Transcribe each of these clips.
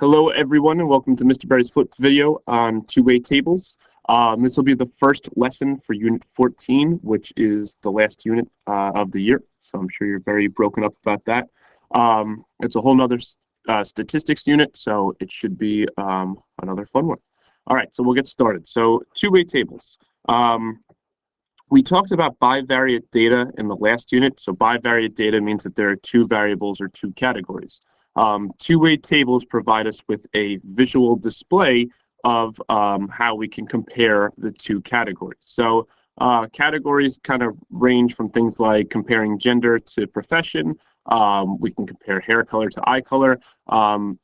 Hello everyone and welcome to Mr. Barry's flipped video on two-way tables. This will be the first lesson for Unit 14, which is the last unit of the year. So I'm sure you're very broken up about that. It's a whole nother statistics unit, so it should be another fun one. All right, so we'll get started. So two-way tables. We talked about bivariate data in the last unit. So bivariate data means that there are two variables or two categories. Two-way tables provide us with a visual display of how we can compare the two categories. So categories kind of range from things like comparing gender to profession. We can compare hair color to eye color.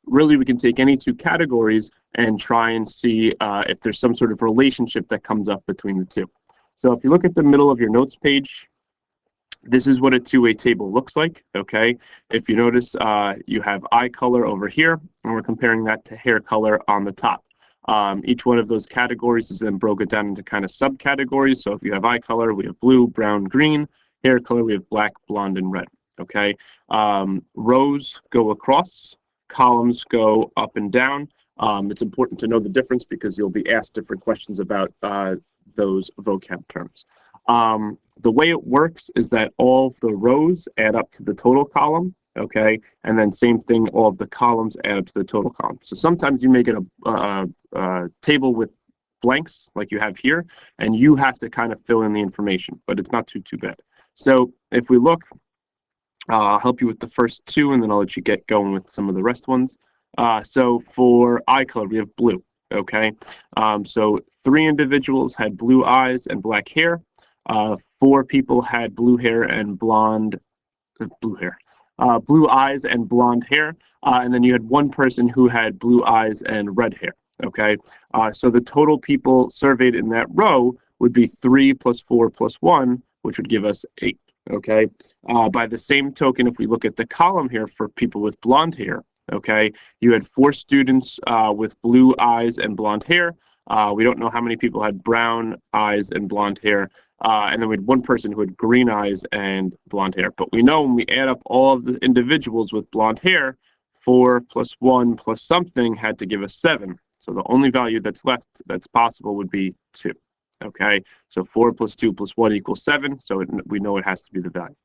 Really, we can take any two categories and try and see if there's some sort of relationship that comes up between the two. So if you look at the middle of your notes page, this is what a two-way table looks like, okay? If you notice, you have eye color over here, and we're comparing that to hair color on the top. Each one of those categories is then broken down into kind of subcategories. So if you have eye color, we have blue, brown, green. Hair color, we have black, blonde, and red, okay? Rows go across, columns go up and down. It's important to know the difference because you'll be asked different questions about those vocab terms. The way it works is that all of the rows add up to the total column, okay? And then same thing, all of the columns add up to the total column. So sometimes you may get a table with blanks like you have here, and you have to kind of fill in the information, but it's not too bad. So if we look, I'll help you with the first two, and then I'll let you get going with some of the rest ones. So for eye color, we have blue. Okay, so 3 individuals had blue eyes and black hair. 4 people had blue hair and blue eyes and blonde hair, and then you had 1 person who had blue eyes and red hair. Okay, so the total people surveyed in that row would be 3 plus 4 plus 1, which would give us 8. Okay, by the same token, if we look at the column here for people with blonde hair, okay, you had 4 students with blue eyes and blonde hair. We don't know how many people had brown eyes and blonde hair. And then we had 1 person who had green eyes and blonde hair. But we know when we add up all of the individuals with blonde hair, 4 plus 1 plus something had to give us 7. So the only value that's left that's possible would be 2. Okay, so 4 plus 2 plus 1 equals 7. So we know it has to be the value.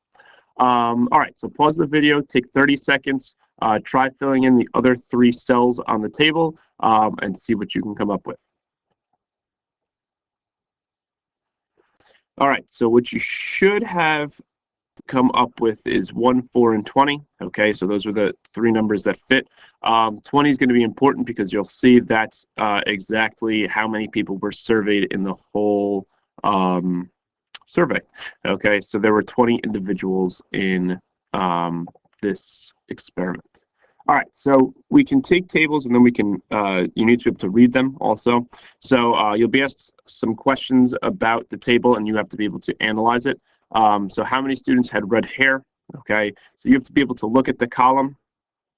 All right, so pause the video, take 30 seconds, try filling in the other 3 cells on the table, and see what you can come up with. All right, so what you should have come up with is 1, 4, and 20. Okay, so those are the 3 numbers that fit. 20 is going to be important because you'll see that's exactly how many people were surveyed in the whole survey. Okay, so there were 20 individuals in this experiment. All right, so we can take tables and then we can, you need to be able to read them also. So you'll be asked some questions about the table and you have to be able to analyze it. So how many students had red hair? Okay, so you have to be able to look at the column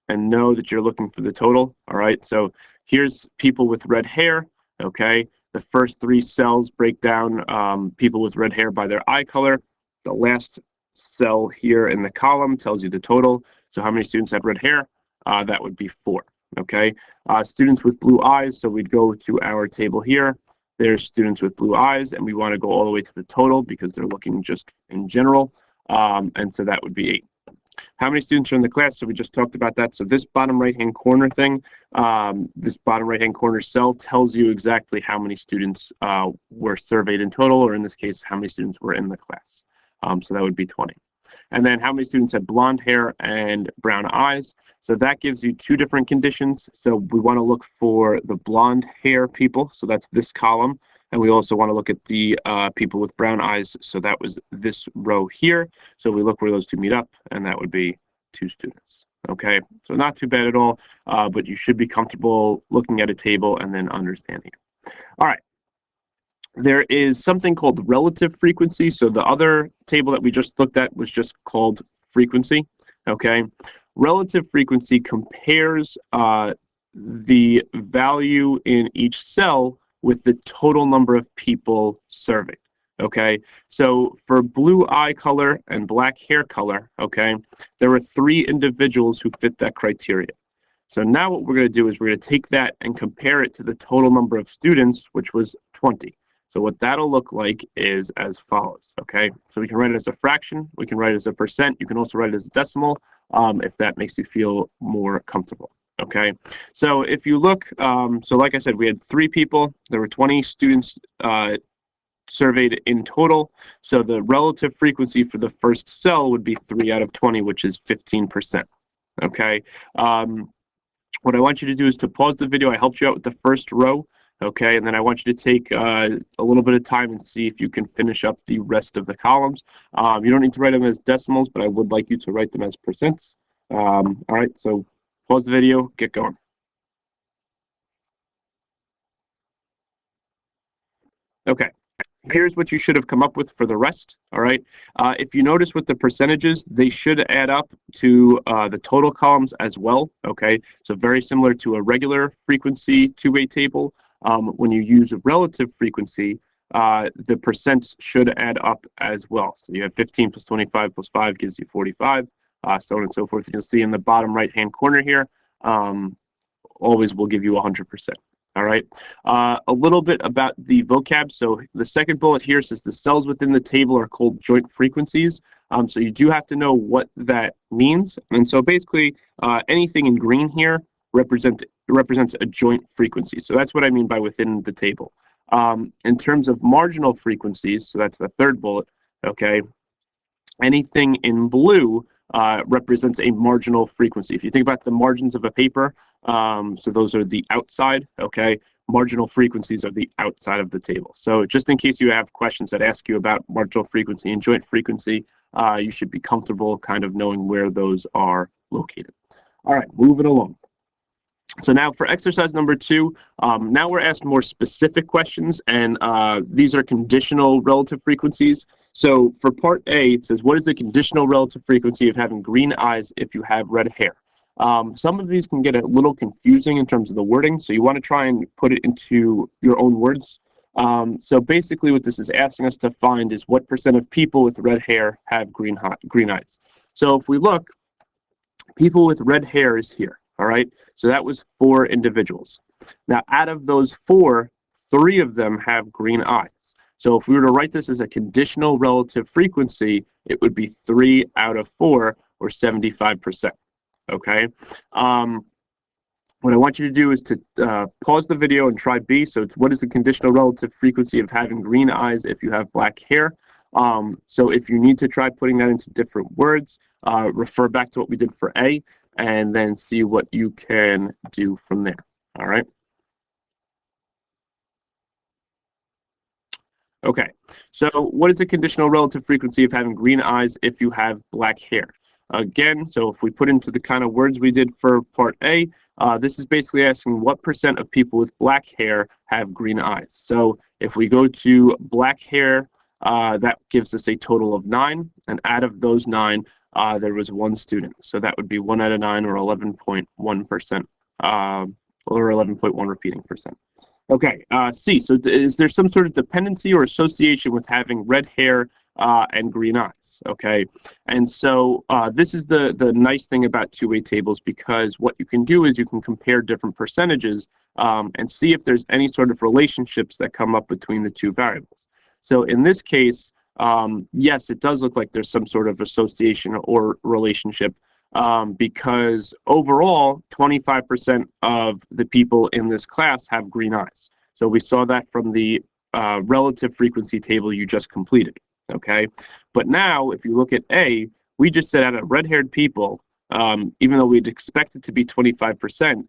and know that you're looking for the total. All right, so here's people with red hair. Okay, the first 3 cells break down people with red hair by their eye color. The last cell here in the column tells you the total. So how many students had red hair? That would be 4. Okay, students with blue eyes. So we'd go to our table here. There's students with blue eyes, and we want to go all the way to the total because they're looking just in general. And so that would be 8. How many students are in the class? So we just talked about that. So this bottom right-hand corner thing, this bottom right-hand corner cell tells you exactly how many students were surveyed in total, or in this case, how many students were in the class. So that would be 20. And then how many students had blonde hair and brown eyes? So that gives you 2 different conditions. So we want to look for the blonde hair people. So that's this column. And we also want to look at the people with brown eyes. So that was this row here. So we look where those 2 meet up, and that would be 2 students. Okay, so not too bad at all, but you should be comfortable looking at a table and then understanding it. All right. There is something called relative frequency. So the other table that we just looked at was just called frequency. Okay, relative frequency compares the value in each cell with the total number of people surveyed. Okay, so for blue eye color and black hair color, okay, there were 3 individuals who fit that criteria. So now what we're going to do is we're going to take that and compare it to the total number of students, which was 20. So what that'll look like is as follows, okay? So we can write it as a fraction, we can write it as a percent, you can also write it as a decimal, if that makes you feel more comfortable, okay? So if you look, so like I said, we had 3 people, there were 20 students surveyed in total, so the relative frequency for the first cell would be 3 out of 20, which is 15%, okay? What I want you to do is to pause the video. I helped you out with the first row. Okay, and then I want you to take a little bit of time and see if you can finish up the rest of the columns. You don't need to write them as decimals, but I would like you to write them as percents. All right, so pause the video, get going. Okay, here's what you should have come up with for the rest, all right? If you notice with the percentages, they should add up to the total columns as well, okay? So very similar to a regular frequency two-way table. When you use a relative frequency, the percents should add up as well. So you have 15 plus 25 plus 5 gives you 45, so on and so forth. You'll see in the bottom right-hand corner here, always will give you 100%. All right, a little bit about the vocab. So the second bullet here says the cells within the table are called joint frequencies. So you do have to know what that means. And so basically anything in green here represents a joint frequency. So that's what I mean by within the table. In terms of marginal frequencies, so that's the third bullet, okay, anything in blue represents a marginal frequency. If you think about the margins of a paper, so those are the outside, okay? Marginal frequencies are the outside of the table. So just in case you have questions that ask you about marginal frequency and joint frequency, you should be comfortable kind of knowing where those are located. All right, moving along. So now for exercise number 2, now we're asked more specific questions, and these are conditional relative frequencies. So for part A, it says, what is the conditional relative frequency of having green eyes if you have red hair? Some of these can get a little confusing in terms of the wording, so you want to try and put it into your own words. So basically what this is asking us to find is what percent of people with red hair have green eyes. So if we look, people with red hair is here. All right, so that was 4 individuals. Now, out of those 4, 3 of them have green eyes. So if we were to write this as a conditional relative frequency, it would be 3 out of 4, or 75%. Okay. What I want you to do is to pause the video and try B. So it's what is the conditional relative frequency of having green eyes if you have black hair? So if you need to try putting that into different words, refer back to what we did for A, and then see what you can do from there. All right. Okay, so what is the conditional relative frequency of having green eyes if you have black hair? Again, so if we put into the kind of words we did for part A, this is basically asking what percent of people with black hair have green eyes. So if we go to black hair, that gives us a total of 9, and out of those 9, there was 1 student. So that would be 1 out of 9, or 11.1%, or 11.1 repeating percent. Okay, C, so is there some sort of dependency or association with having red hair and green eyes? Okay, and so this is the nice thing about two-way tables, because what you can do is you can compare different percentages and see if there's any sort of relationships that come up between the 2 variables. So in this case, yes, it does look like there's some sort of association or relationship, because overall, 25% of the people in this class have green eyes. So we saw that from the relative frequency table you just completed, okay? But now, if you look at A, we just said out of red-haired people, even though we'd expect it to be 25%,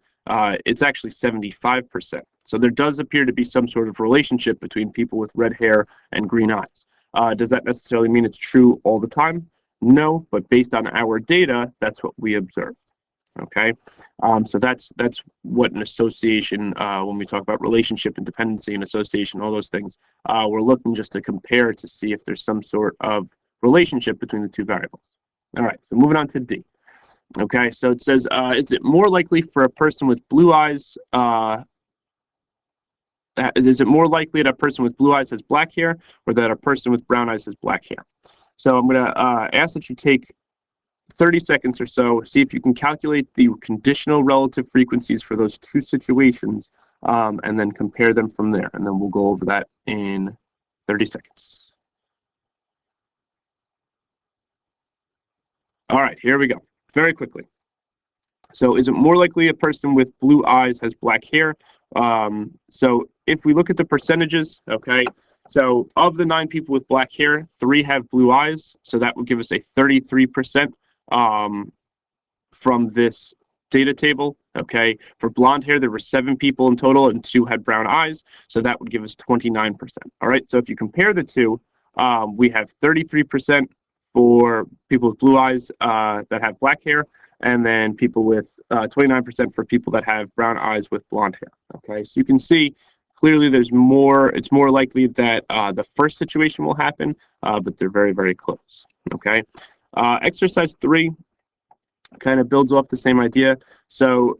it's actually 75%. So there does appear to be some sort of relationship between people with red hair and green eyes. Does that necessarily mean it's true all the time? No, but based on our data, that's what we observed. Okay, so that's what an association, when we talk about relationship and dependency and association, all those things, we're looking just to compare to see if there's some sort of relationship between the 2 variables. All right, so moving on to D. Okay, so it says, is it more likely for a person with blue eyes, is it more likely that a person with blue eyes has black hair, or that a person with brown eyes has black hair? So I'm going to ask that you take 30 seconds or so, see if you can calculate the conditional relative frequencies for those two situations, and then compare them from there. And then we'll go over that in 30 seconds. All right, here we go. Very quickly. So is it more likely a person with blue eyes has black hair? So if we look at the percentages, okay, so of the 9 people with black hair, 3 have blue eyes. So that would give us a 33% from this data table. Okay, for blonde hair, there were 7 people in total and 2 had brown eyes. So that would give us 29%. All right, so if you compare the two, we have 33% for people with blue eyes that have black hair, and then people with 29% for people that have brown eyes with blonde hair. Okay, so you can see clearly there's more, it's more likely that the first situation will happen, but they're very, very close. Okay, exercise 3 kind of builds off the same idea. So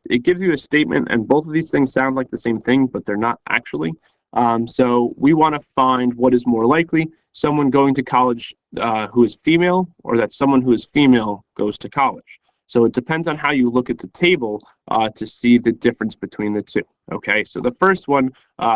it gives you a statement, and both of these things sound like the same thing, but they're not actually. So we want to find what is more likely, someone going to college who is female, or that someone who is female goes to college. So it depends on how you look at the table to see the difference between the two. Okay, so the first one,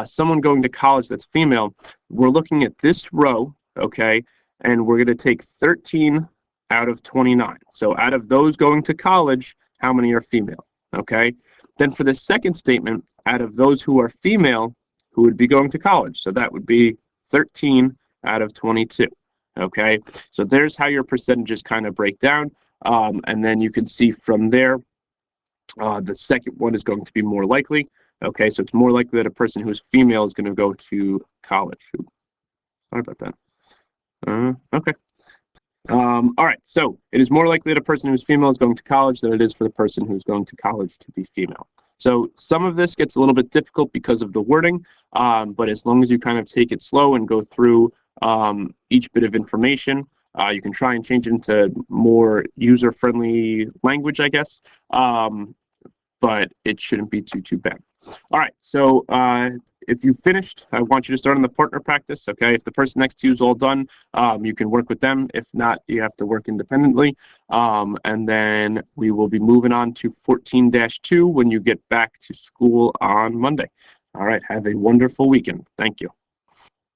someone going to college that's female, we're looking at this row, okay, and we're going to take 13 out of 29. So out of those going to college, how many are female? Okay, then for the second statement, out of those who are female, who would be going to college? So that would be 13 out of 22. Okay, so there's how your percentages kind of break down, and then you can see from there the second one is going to be more likely. Okay, so it's more likely that a person who is female is going to go to college. Sorry about that. Okay. All right, so it is more likely that a person who's female is going to college than it is for the person who's going to college to be female. So some of this gets a little bit difficult because of the wording, but as long as you kind of take it slow and go through each bit of information, you can try and change it into more user-friendly language, I guess, but it shouldn't be too bad. All right, so if you finished, I want you to start on the partner practice, okay? If the person next to you is all done, you can work with them. If not, you have to work independently. And then we will be moving on to 14-2 when you get back to school on Monday. All right, have a wonderful weekend. Thank you.